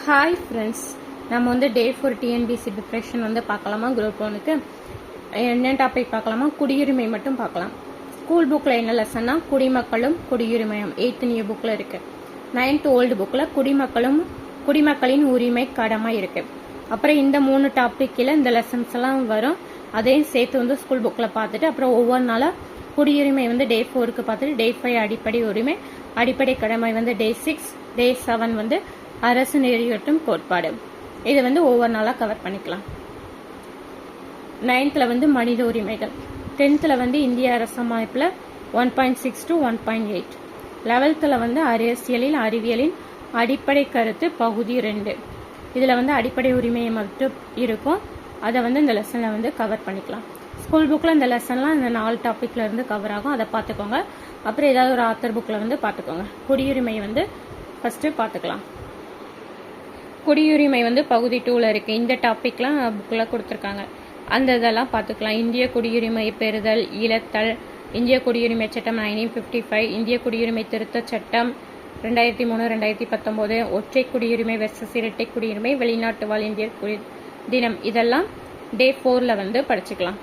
Hi friends, நம்ம வந்து டே 4 TNPSC preparation வந்து பார்க்கலாமா? குரூப் 1க்கு என்ன டாபிக் பார்க்கலாமா? குடியுரிமை மட்டும் பார்க்கலாம். ஸ்கூல் புக்கில் என்ன லெசன்னா குடிமக்களும் குடியுரிமையும் 8th நியூ புக்கில் இருக்கு. 9th ஓல்டு புக்கில் குடிமக்களின் உரிமை கடமை இருக்கு. அப்புறம் இந்த 3 டாப்பிக்கில் இந்த லெசன்ஸ் எல்லாம் வரும். அதையும் சேர்த்து வந்து ஸ்கூல் புக்கில் பார்த்துட்டு அப்புறம் ஒவ்வொரு நாளாக குடியுரிமை வந்து டே 4க்கு பார்த்துட்டு டே 5 அடிப்படை உரிமை, அடிப்படை கடமை வந்து டே 6, டே 7 வந்து அரசு நெறியட்டும் கோட்பாடு. இது வந்து ஒவ்வொரு நாளாக கவர் பண்ணிக்கலாம். 9th வந்து மனித உரிமைகள், 10th வந்து இந்திய அரசமைப்பில் 1.6 to 1.8, 11th வந்து அரசியலில் அறிவியலின் அடிப்படை கருத்து பகுதி 2. இதில் வந்து அடிப்படை உரிமையை மட்டும் இருக்கும். அதை வந்து இந்த லெசனில் வந்து கவர் பண்ணிக்கலாம். ஸ்கூல் புக்கில் இந்த லெசன்லாம் இந்த 4 டாப்பிக்ல இருந்து கவர் ஆகும். அதை பார்த்துக்கோங்க. அப்புறம் ஏதாவது ஒரு ஆத்தர் புக்கில் வந்து பார்த்துக்கோங்க. குடியுரிமை வந்து ஃபஸ்ட்டு பார்த்துக்கலாம். குடியுரிமை வந்து பகுதி 2ல இருக்கு. இந்த டாபிக்லாம் புக்கில் கொடுத்துருக்காங்க. அந்த இதெல்லாம் பார்த்துக்கலாம். இந்திய குடியுரிமை பெறுதல், இழத்தல், இந்திய குடியுரிமை சட்டம் 1955, இந்திய குடியுரிமை திருத்த சட்டம் 2003-2019, ஒற்றை குடியுரிமை வெர்சஸ் இரட்டை குடியுரிமை, வெளிநாட்டு வாழ் இந்தியர் தினம், இதெல்லாம் டே 4ல வந்து படிச்சுக்கலாம்.